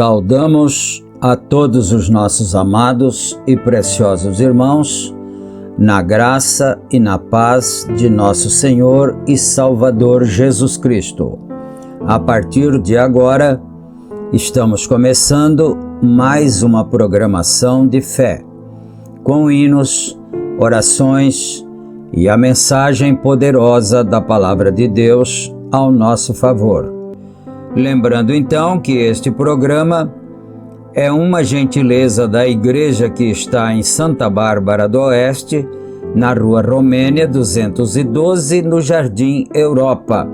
Saudamos a todos os nossos amados e preciosos irmãos, na graça e na paz de nosso Senhor e Salvador Jesus Cristo. A partir de agora, estamos começando mais uma programação de fé, com hinos, orações e a mensagem poderosa da Palavra de Deus ao nosso favor. Lembrando então que este programa é uma gentileza da igreja que está em Santa Bárbara do Oeste, na Rua Romênia 212, no Jardim Europa.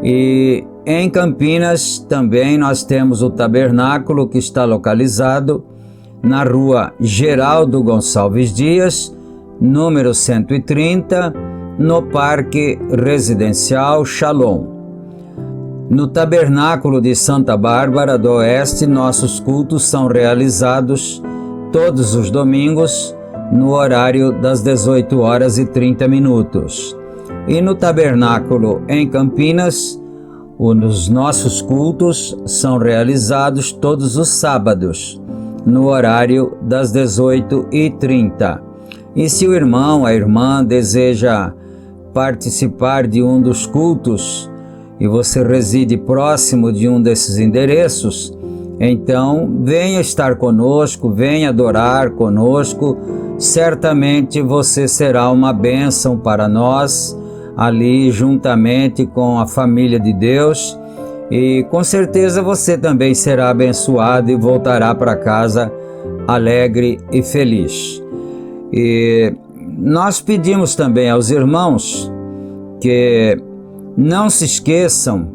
E em Campinas também nós temos o tabernáculo que está localizado na Rua Geraldo Gonçalves Dias, número 130, no Parque Residencial Shalom. No Tabernáculo de Santa Bárbara do Oeste, nossos cultos são realizados todos os domingos, no horário das 18h30. E no Tabernáculo em Campinas, os nossos cultos são realizados todos os sábados, no horário das 18h30. E se o irmão, a irmã, deseja participar de um dos cultos, e você reside próximo de um desses endereços, então venha estar conosco, venha adorar conosco. Certamente você será uma bênção para nós, ali juntamente com a família de Deus, e com certeza você também será abençoado e voltará para casa alegre e feliz. E nós pedimos também aos irmãos que não se esqueçam,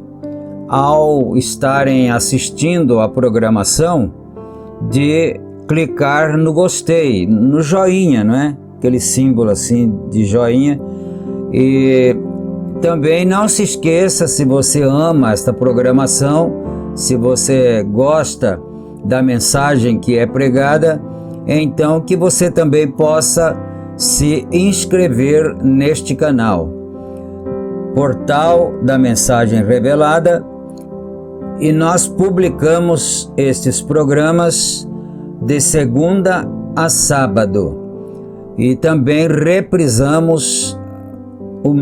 ao estarem assistindo a programação, de clicar no gostei, no joinha, não é? Aquele símbolo assim de joinha. E também não se esqueça, se você ama esta programação, se você gosta da mensagem que é pregada, então que você também possa se inscrever neste canal, Portal da Mensagem Revelada, e nós publicamos estes programas de segunda a sábado e também reprisamos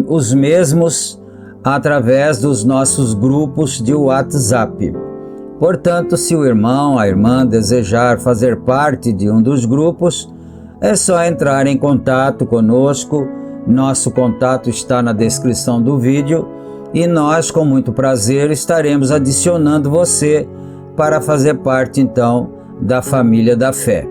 os mesmos através dos nossos grupos de WhatsApp. Portanto, se o irmão, a irmã desejar fazer parte de um dos grupos, é só entrar em contato conosco. Nosso contato está na descrição do vídeo e nós, com muito prazer, estaremos adicionando você para fazer parte, então, da família da fé.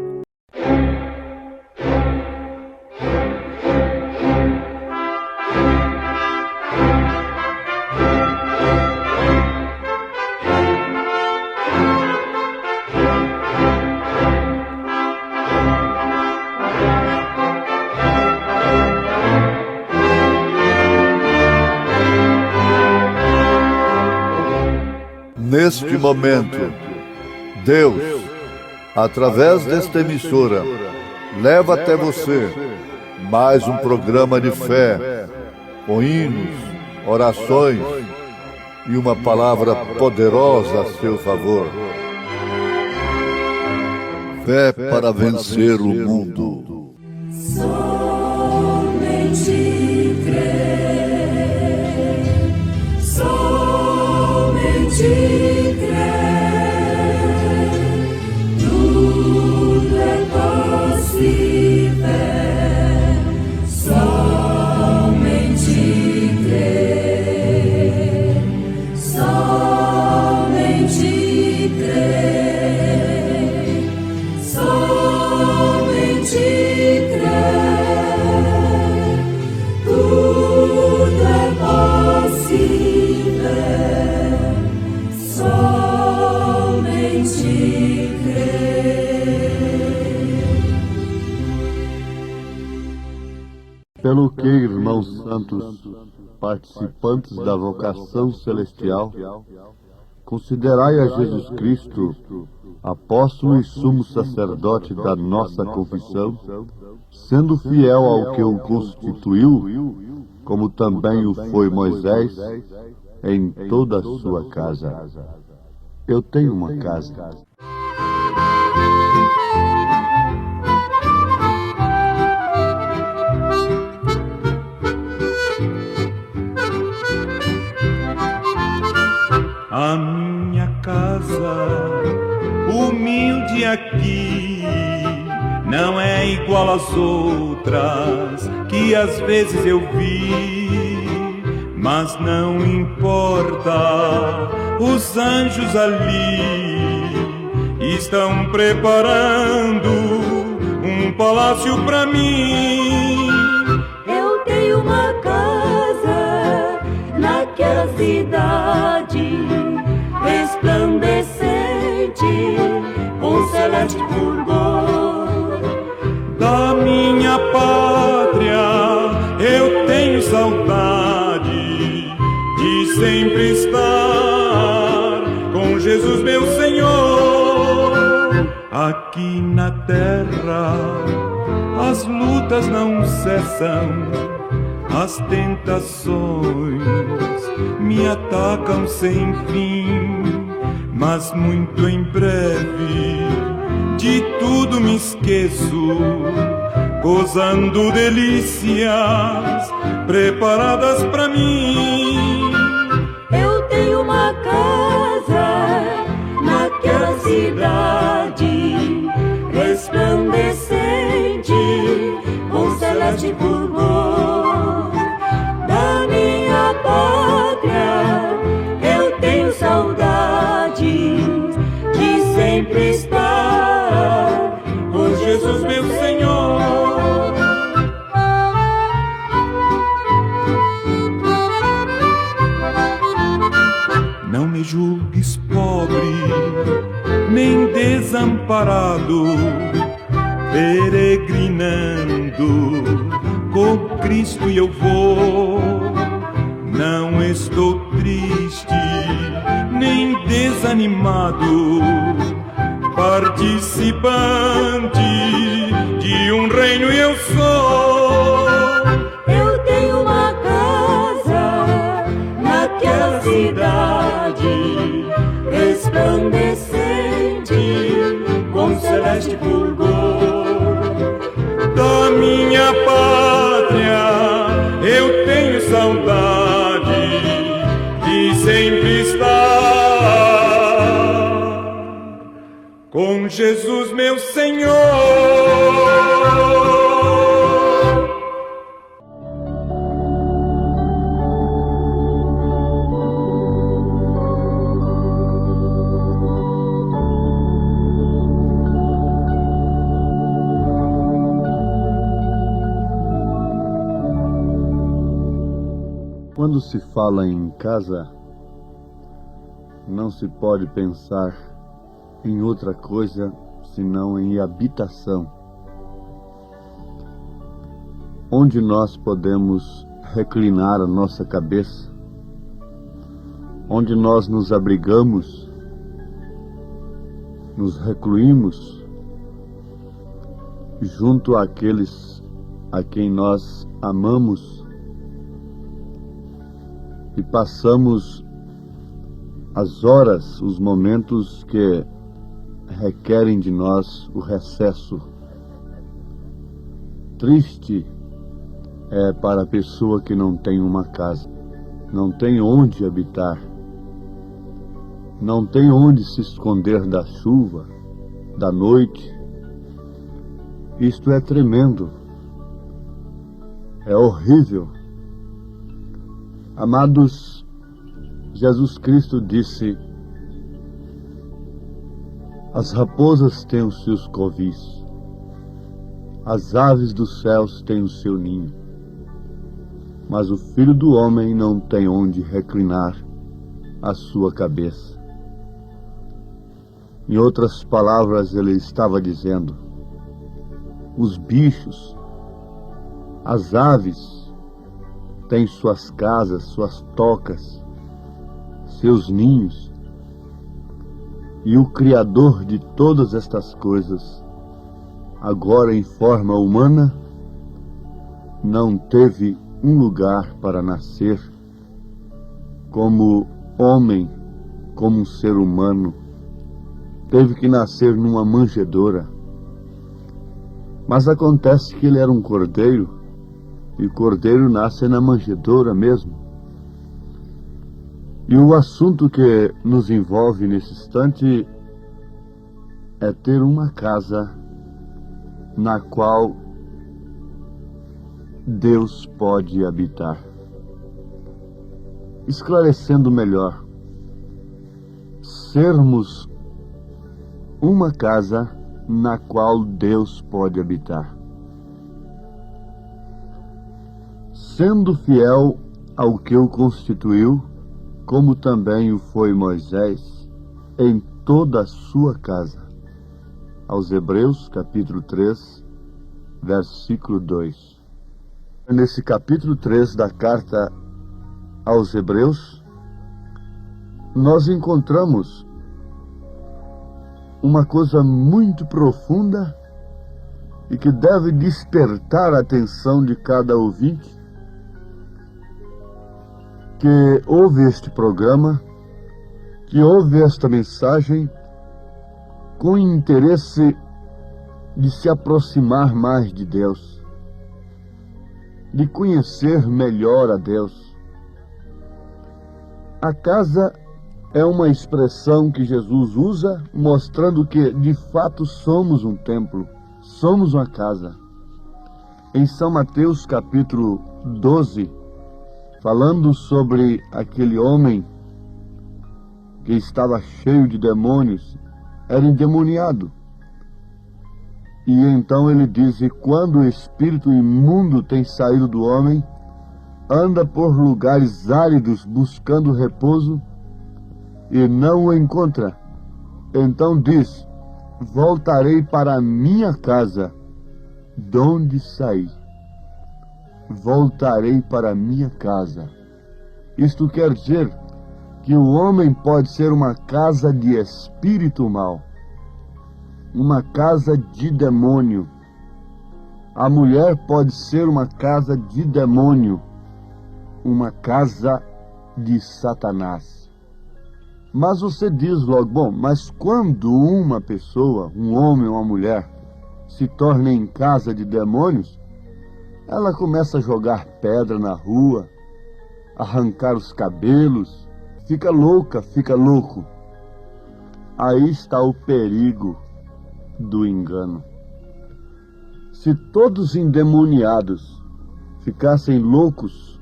Neste momento, Deus, através desta emissora, leva até você mais um programa de fé, com hinos, orações e uma palavra poderosa a seu favor. Fé para vencer o mundo. Somente crer, somente tudo é possível, somente crer, somente crer, somente crer, tudo é possível, somente Pelo que, irmãos santos, participantes da vocação celestial, considerai a Jesus Cristo, apóstolo e sumo sacerdote da nossa confissão, sendo fiel ao que o constituiu, como também o foi Moisés, em toda a sua casa. Eu tenho uma casa. A minha casa, humilde aqui, não é igual às outras que às vezes eu vi, mas não importa, os anjos ali estão preparando um palácio pra mim. Eu tenho uma casa naquela cidade resplandecente com celeste fulgor. Da minha pátria eu tenho saudade de sempre estar com Jesus meu Senhor. Aqui na terra as lutas não cessam, as tentações me atacam sem fim, mas muito em breve de tudo me esqueço, gozando delícias preparadas pra mim. Eu tenho uma casa naquela cidade resplandecente com celeste fulgor. Da minha pátria eu tenho saudade de sempre estar Com Jesus meu Senhor. desamparado, peregrinando, com Cristo eu vou. Não estou triste, nem desanimado, participante de um reino eu sou. Eu tenho uma casa naquela cidade, resplandecente com celeste fulgor. Da minha pátria eu tenho saudade de sempre estar com Jesus meu Senhor. Quando se fala em casa, não se pode pensar em outra coisa senão em habitação, onde nós podemos reclinar a nossa cabeça, onde nós nos abrigamos, nos recluímos junto àqueles a quem nós amamos e passamos as horas, os momentos que requerem de nós o recesso. Triste é para a pessoa que não tem uma casa, não tem onde habitar, não tem onde se esconder da chuva, da noite. Isto é tremendo, é horrível. Amados, Jesus Cristo disse: as raposas têm os seus covis, as aves dos céus têm o seu ninho, mas o Filho do Homem não tem onde reclinar a sua cabeça. Em outras palavras, ele estava dizendo: os bichos, as aves, têm suas casas, suas tocas, seus ninhos, e o Criador de todas estas coisas, agora em forma humana, não teve um lugar para nascer como homem, como um ser humano. Teve que nascer numa manjedoura. Mas acontece que ele era um cordeiro, e o cordeiro nasce na manjedoura mesmo. E o assunto que nos envolve nesse instante é ter uma casa na qual Deus pode habitar. Esclarecendo melhor, sermos uma casa na qual Deus pode habitar. Sendo fiel ao que o constituiu, como também o foi Moisés, em toda a sua casa. Aos Hebreus, capítulo 3, versículo 2. Nesse capítulo 3 da carta aos Hebreus, nós encontramos uma coisa muito profunda e que deve despertar a atenção de cada ouvinte que ouve este programa, que ouve esta mensagem com interesse de se aproximar mais de Deus, de conhecer melhor a Deus. A casa é uma expressão que Jesus usa, mostrando que de fato somos um templo, somos uma casa. Em São Mateus capítulo 12, falando sobre aquele homem que estava cheio de demônios, era endemoniado. E então ele diz: e quando o espírito imundo tem saído do homem, anda por lugares áridos buscando repouso e não o encontra. Então diz: voltarei para a minha casa, donde saí. Voltarei para a minha casa. Isto quer dizer que o homem pode ser uma casa de espírito mau, uma casa de demônio. A mulher pode ser uma casa de demônio, uma casa de Satanás. Mas você diz logo, bom, mas quando uma pessoa, um homem ou uma mulher, se torna em casa de demônios, ela começa a jogar pedra na rua, arrancar os cabelos, fica louca, fica louco. Aí está o perigo do engano. Se todos endemoniados ficassem loucos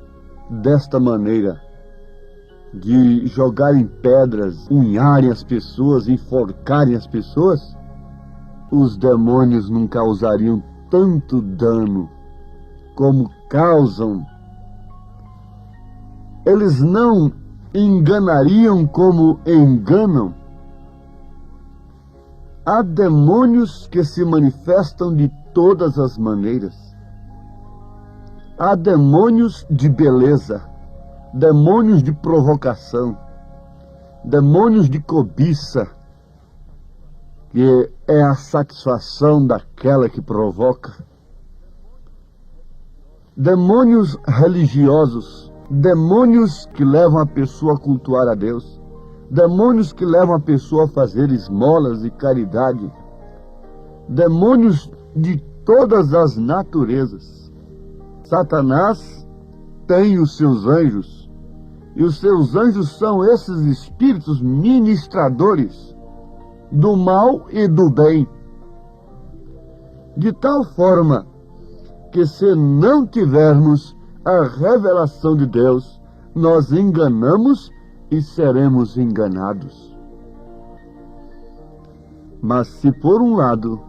desta maneira, de jogarem pedras, unharem as pessoas, enforcarem as pessoas, os demônios não causariam tanto dano como causam. Eles não enganariam como enganam. Há demônios que se manifestam de todas as maneiras. Há demônios de beleza, demônios de provocação, demônios de cobiça, que é a satisfação daquela que provoca. Demônios religiosos, demônios que levam a pessoa a cultuar a Deus, demônios que levam a pessoa a fazer esmolas e caridade, demônios de todas as naturezas. Satanás tem os seus anjos, e os seus anjos são esses espíritos ministradores do mal e do bem, de tal forma que, se não tivermos a revelação de Deus, nós enganamos e seremos enganados. Mas se por um lado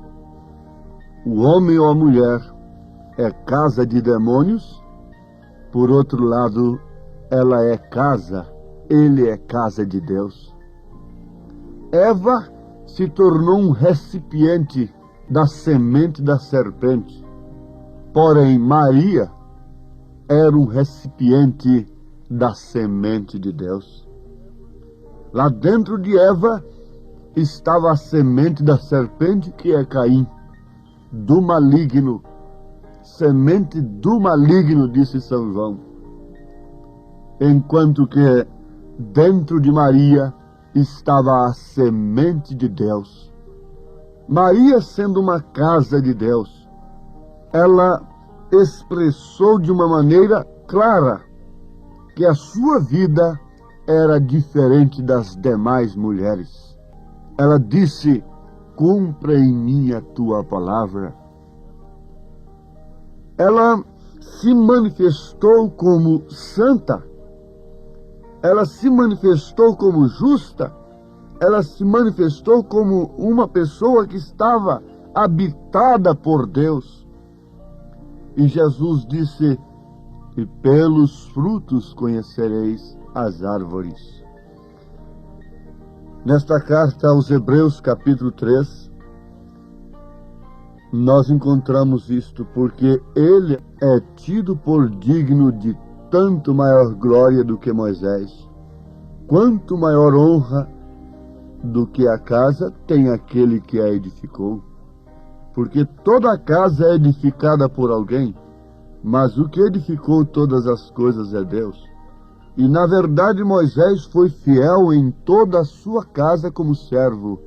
o homem ou a mulher é casa de demônios, por outro lado ela é casa, ele é casa de Deus. Eva se tornou um recipiente da semente da serpente, porém Maria era um recipiente da semente de Deus. Lá dentro de Eva estava a semente da serpente, que é Caim, do maligno, semente do maligno, disse São João. Enquanto que dentro de Maria estava a semente de Deus. Maria, sendo uma casa de Deus, ela expressou de uma maneira clara que a sua vida era diferente das demais mulheres. Ela disse: cumpra em mim a tua palavra. Ela se manifestou como santa, ela se manifestou como justa, ela se manifestou como uma pessoa que estava habitada por Deus. E Jesus disse: e pelos frutos conhecereis as árvores. Nesta carta aos Hebreus, capítulo 3, nós encontramos isto, porque ele é tido por digno de tanto maior glória do que Moisés, quanto maior honra do que a casa tem aquele que a edificou. Porque toda a casa é edificada por alguém, mas o que edificou todas as coisas é Deus. E na verdade Moisés foi fiel em toda a sua casa como servo,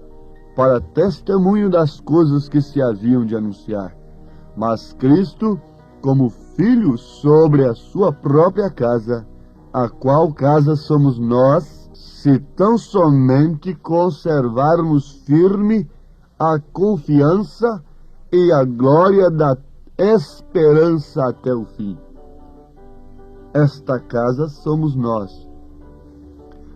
para testemunho das coisas que se haviam de anunciar. Mas Cristo, como filho sobre a sua própria casa, a qual casa somos nós, se tão somente conservarmos firme a confiança e a glória da esperança até o fim. Esta casa somos nós.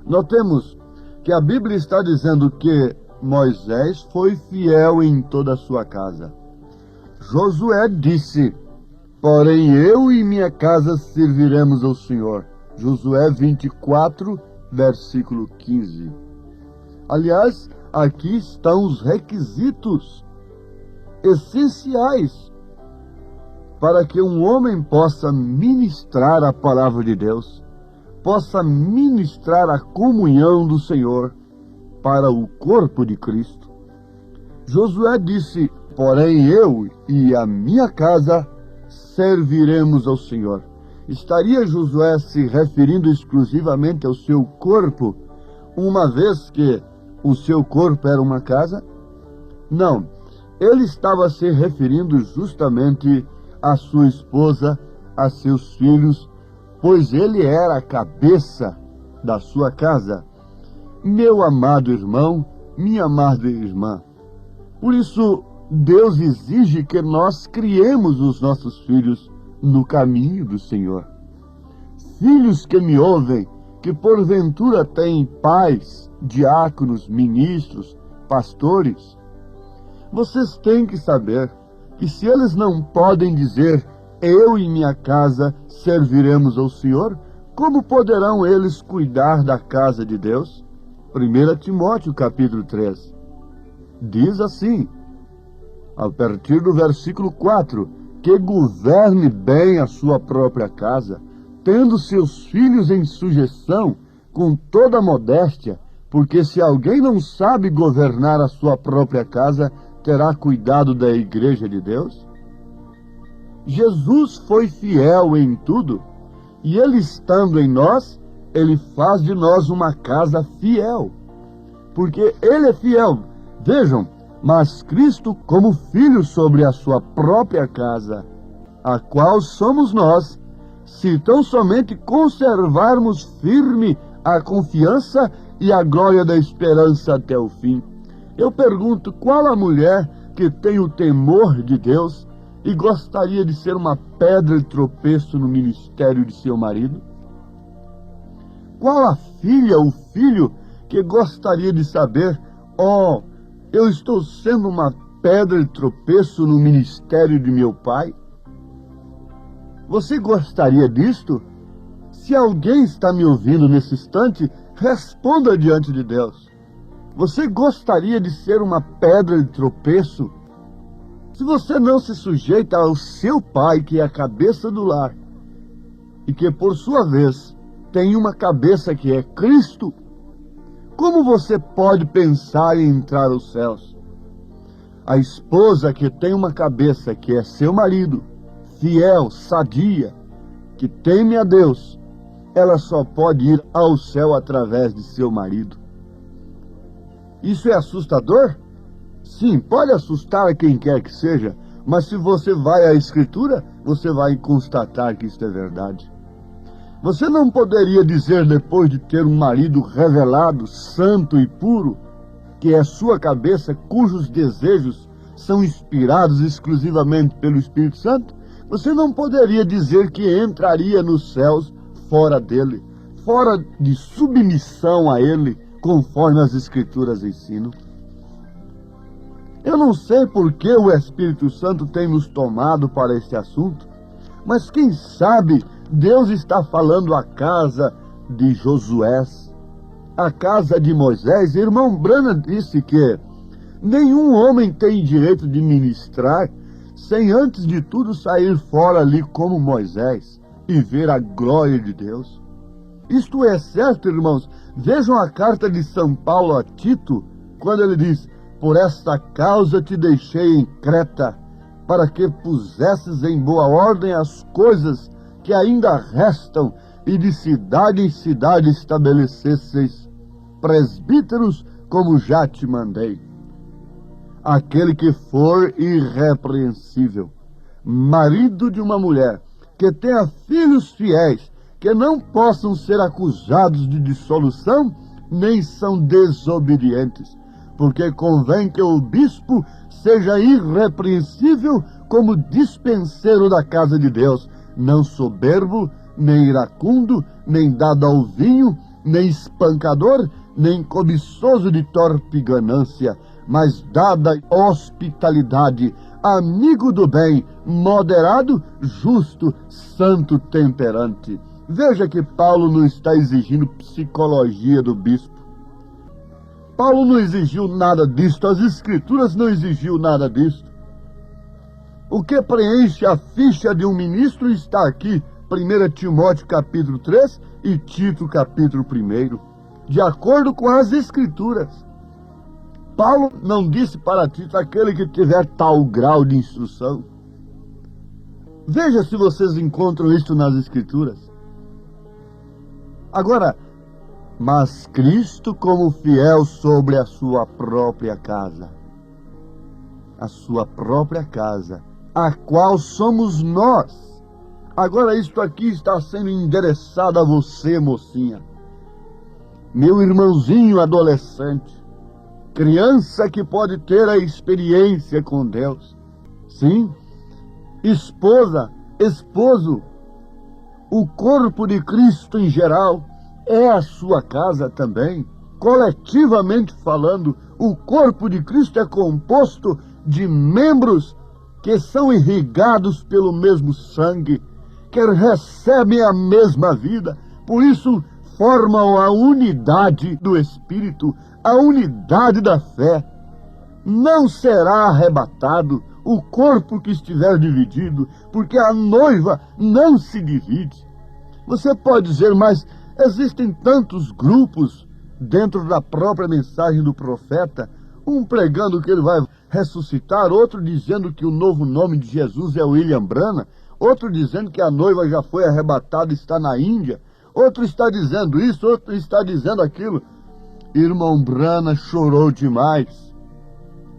Notemos que a Bíblia está dizendo que Moisés foi fiel em toda a sua casa. Josué disse: porém eu e minha casa serviremos ao Senhor. Josué 24, versículo 15. Aliás, aqui estão os requisitos essenciais para que um homem possa ministrar a palavra de Deus, possa ministrar a comunhão do Senhor para o corpo de Cristo. Josué disse: porém eu e a minha casa serviremos ao Senhor. Estaria Josué se referindo exclusivamente ao seu corpo, uma vez que o seu corpo era uma casa? Não, ele estava se referindo justamente à sua esposa, a seus filhos, pois ele era a cabeça da sua casa. Meu amado irmão, minha amada irmã, por isso Deus exige que nós criemos os nossos filhos no caminho do Senhor. Filhos que me ouvem, que porventura têm pais, diáconos, ministros, pastores, vocês têm que saber que se eles não podem dizer: eu e minha casa serviremos ao Senhor, como poderão eles cuidar da casa de Deus? 1 Timóteo capítulo 3 diz assim, a partir do versículo 4, que governe bem a sua própria casa, tendo seus filhos em sujeição com toda modéstia, porque se alguém não sabe governar a sua própria casa, terá cuidado da igreja de Deus? Jesus foi fiel em tudo, e ele estando em nós, ele faz de nós uma casa fiel, porque ele é fiel. Vejam, mas Cristo como filho sobre a sua própria casa, a qual somos nós, se tão somente conservarmos firme a confiança e a glória da esperança até o fim. Eu pergunto, qual a mulher que tem o temor de Deus e gostaria de ser uma pedra de tropeço no ministério de seu marido? Qual a filha ou filho que gostaria de saber: oh, eu estou sendo uma pedra de tropeço no ministério de meu pai? Você gostaria disto? Se alguém está me ouvindo nesse instante, responda diante de Deus. Você gostaria de ser uma pedra de tropeço? Se você não se sujeita ao seu pai, que é a cabeça do lar, e que por sua vez tem uma cabeça que é Cristo, como você pode pensar em entrar aos céus? A esposa que tem uma cabeça que é seu marido, fiel, sadia, que teme a Deus, ela só pode ir ao céu através de seu marido. Isso é assustador? Sim, pode assustar a quem quer que seja, mas se você vai à Escritura, você vai constatar que isso é verdade. Você não poderia dizer, depois de ter um marido revelado, santo e puro, que é sua cabeça, cujos desejos são inspirados exclusivamente pelo Espírito Santo, você não poderia dizer que entraria nos céus fora dele, fora de submissão a ele, conforme as Escrituras ensinam. Eu não sei por que o Espírito Santo tem nos tomado para este assunto, mas quem sabe Deus está falando à casa de Josué, à casa de Moisés. Irmão Branham disse que nenhum homem tem direito de ministrar sem antes de tudo sair fora ali como Moisés e ver a glória de Deus. Isto é certo, irmãos. Vejam a carta de São Paulo a Tito, quando ele diz: por esta causa te deixei em Creta, para que pusesses em boa ordem as coisas que ainda restam, e de cidade em cidade estabelecesseis presbíteros, como já te mandei. Aquele que for irrepreensível, marido de uma mulher, que tenha filhos fiéis, que não possam ser acusados de dissolução, nem são desobedientes, porque convém que o bispo seja irrepreensível como dispenseiro da casa de Deus, não soberbo, nem iracundo, nem dado ao vinho, nem espancador, nem cobiçoso de torpe ganância, mas dada hospitalidade, amigo do bem, moderado, justo, santo, temperante. Veja que Paulo não está exigindo psicologia do bispo. Paulo não exigiu nada disto, as Escrituras não exigiu nada disto. O que preenche a ficha de um ministro está aqui, 1 Timóteo capítulo 3 e Tito capítulo 1, de acordo com as Escrituras. Paulo não disse para Tito aquele que tiver tal grau de instrução. Veja se vocês encontram isso nas Escrituras. Agora, mas Cristo como fiel sobre a sua própria casa. A sua própria casa, a qual somos nós. Agora isto aqui está sendo endereçado a você, mocinha. Meu irmãozinho adolescente. Criança que pode ter a experiência com Deus. Sim. Esposa, esposo. O corpo de Cristo em geral é a sua casa também. Coletivamente falando, o corpo de Cristo é composto de membros que são irrigados pelo mesmo sangue, que recebem a mesma vida, por isso formam a unidade do Espírito, a unidade da fé. Não será arrebatado o corpo que estiver dividido, porque a noiva não se divide. Você pode dizer, mas existem tantos grupos dentro da própria mensagem do profeta, um pregando que ele vai ressuscitar, outro dizendo que o novo nome de Jesus é William Branham, outro dizendo que a noiva já foi arrebatada e está na Índia, outro está dizendo isso, outro está dizendo aquilo. Irmão Branham chorou demais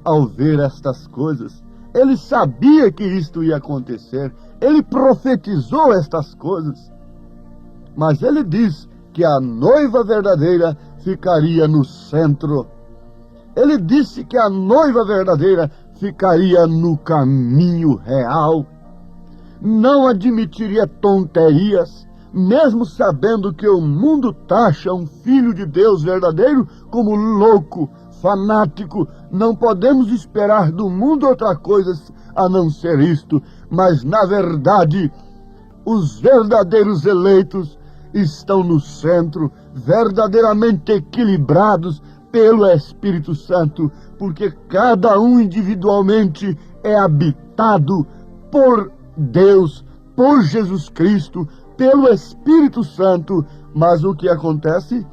ao ver estas coisas. Ele sabia que isto ia acontecer, ele profetizou estas coisas, mas ele diz que a noiva verdadeira ficaria no centro. Ele disse que a noiva verdadeira ficaria no caminho real. Não admitiria tonterias, mesmo sabendo que o mundo taxa um filho de Deus verdadeiro como louco, fanático. Não podemos esperar do mundo outra coisa a não ser isto, mas na verdade, os verdadeiros eleitos estão no centro, verdadeiramente equilibrados pelo Espírito Santo, porque cada um individualmente é habitado por Deus, por Jesus Cristo, pelo Espírito Santo. Mas o que acontece?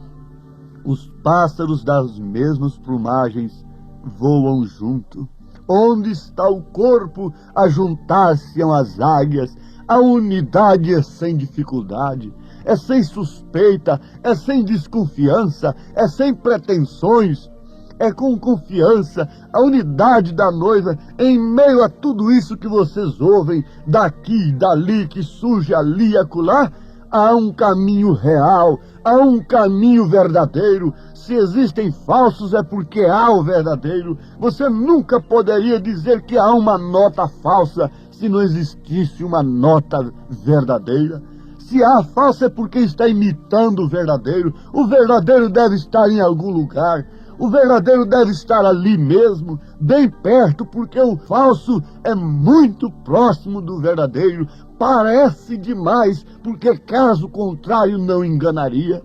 Os pássaros das mesmas plumagens voam junto. Onde está o corpo a juntar-se às águias? A unidade é sem dificuldade, é sem suspeita, é sem desconfiança, é sem pretensões, é com confiança. A unidade da noiva, em meio a tudo isso que vocês ouvem, daqui, dali, que surge ali e acolá, há um caminho real, há um caminho verdadeiro. Se existem falsos é porque há o verdadeiro. Você nunca poderia dizer que há uma nota falsa se não existisse uma nota verdadeira. Se há falsa é porque está imitando o verdadeiro. O verdadeiro deve estar em algum lugar. O verdadeiro deve estar ali mesmo, bem perto, porque o falso é muito próximo do verdadeiro. Parece demais, porque caso contrário não enganaria.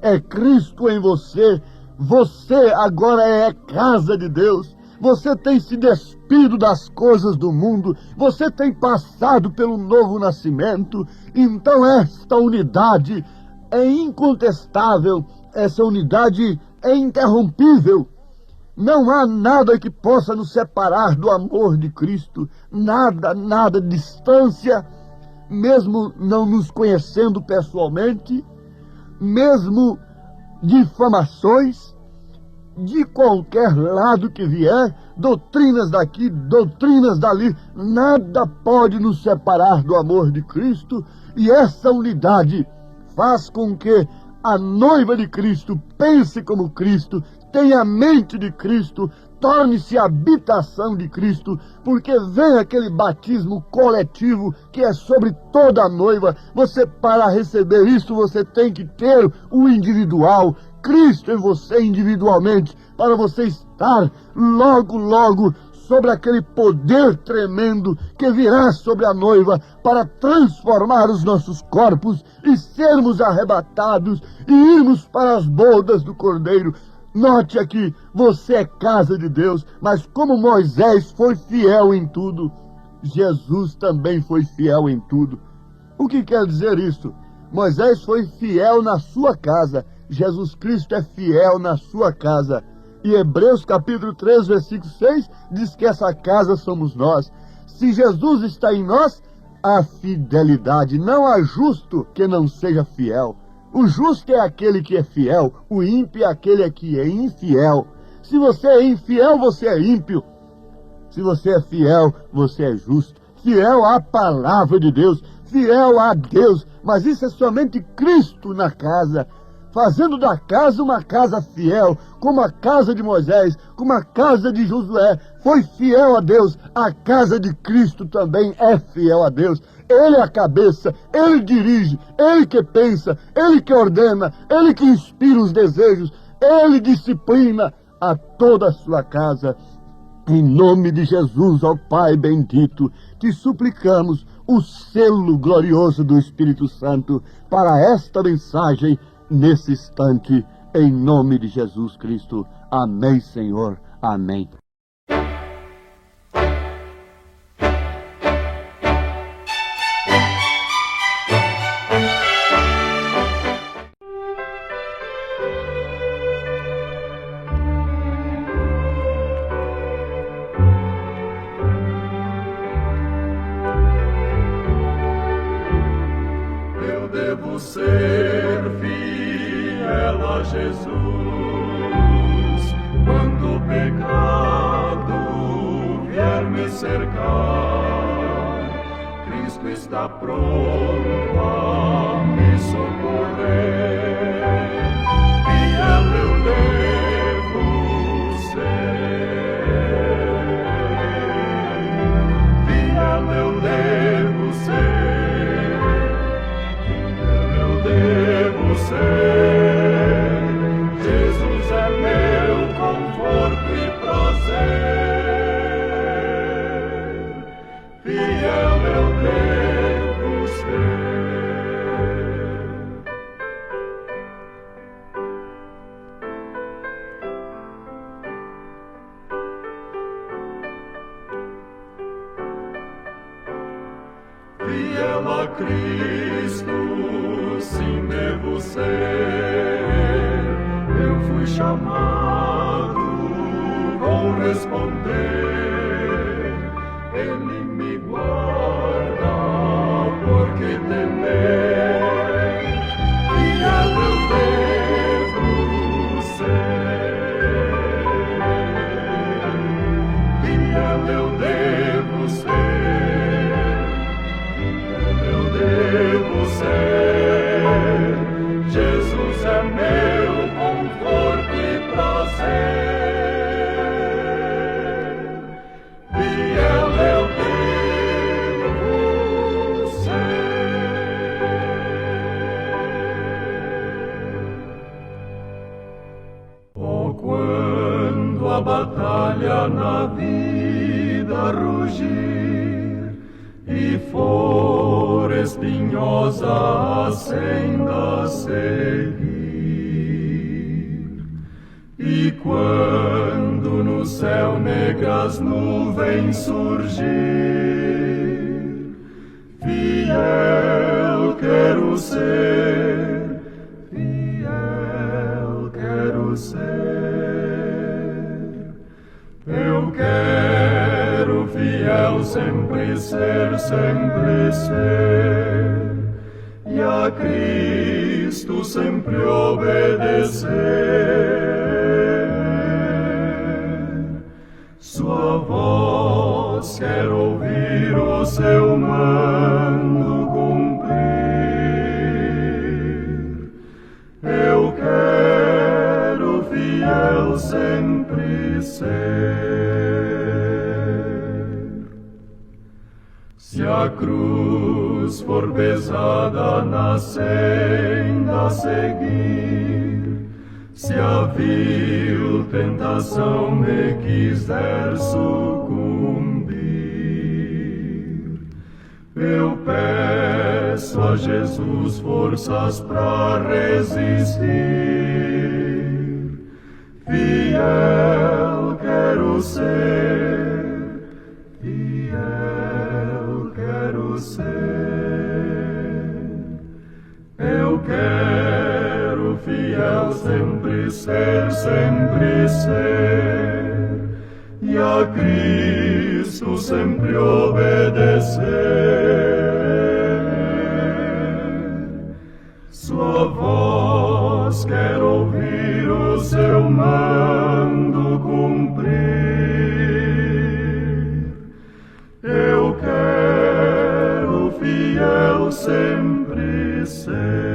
É Cristo em você. Você agora é casa de Deus. Você tem se despido das coisas do mundo. Você tem passado pelo novo nascimento. Então esta unidade é incontestável. Essa unidade é interrompível. Não há nada que possa nos separar do amor de Cristo. Nada, nada. Distância, mesmo não nos conhecendo pessoalmente, mesmo difamações, de qualquer lado que vier, doutrinas daqui, doutrinas dali, nada pode nos separar do amor de Cristo. E essa unidade faz com que a noiva de Cristo pense como Cristo, tenha a mente de Cristo, torne-se habitação de Cristo, porque vem aquele batismo coletivo que é sobre toda a noiva. Você, para receber isso, você tem que ter o individual, Cristo em você individualmente, para você estar logo, logo sobre aquele poder tremendo que virá sobre a noiva para transformar os nossos corpos e sermos arrebatados e irmos para as bodas do Cordeiro. Note aqui, você é casa de Deus, mas como Moisés foi fiel em tudo, Jesus também foi fiel em tudo. O que quer dizer isso? Moisés foi fiel na sua casa, Jesus Cristo é fiel na sua casa. E Hebreus capítulo 3, versículo 6, diz que essa casa somos nós. Se Jesus está em nós, há fidelidade. Não há justo que não seja fiel. O justo é aquele que é fiel, o ímpio é aquele que é infiel. Se você é infiel, você é ímpio. Se você é fiel, você é justo. Fiel à palavra de Deus, fiel a Deus. Mas isso é somente Cristo na casa, fazendo da casa uma casa fiel, como a casa de Moisés, como a casa de Josué, foi fiel a Deus. A casa de Cristo também é fiel a Deus. Ele é a cabeça, Ele dirige, Ele que pensa, Ele que ordena, Ele que inspira os desejos, Ele disciplina a toda a sua casa. Em nome de Jesus, ó Pai bendito, te suplicamos o selo glorioso do Espírito Santo para esta mensagem nesse instante, em nome de Jesus Cristo. Amém, Senhor. Amém. Eu devo ser fiel a Jesus quando o pecado vier me cercar. Cristo está pronto a me socorrer. Fiel eu devo ser. Fiel eu devo ser. Devo ser. Jesus é meu conforto e prazer. Fiel eu devo ser. Fiel a Cristo, sim devo ser. Eu fui chamado, vou responder. Ele me guarda, porque temer. Fiel eu devo ser. Fiel eu devo ser. Eu devo ser. Jesus é meu conforto e prazer. Fiel eu devo ser. Oh, quando a batalha na vida rugir e for espinhosa a senda a seguir, e quando no céu negras nuvens surgir, fiel quero ser, fiel quero ser. Eu quero fiel sempre ser, e a Cristo sempre obedecer. Sua voz quero ouvir, o seu mando cumprir. Eu quero fiel sempre ser. Se a cruz for pesada na senda a seguir, se a vil tentação me quiser sucumbir, eu peço a Jesus forças para resistir. fiel quero ser, fiel quero ser. Eu quero fiel sempre ser, e a Cristo sempre obedecer. Sua voz quero ouvir, o seu mando cumprir. Eu quero fiel sempre ser.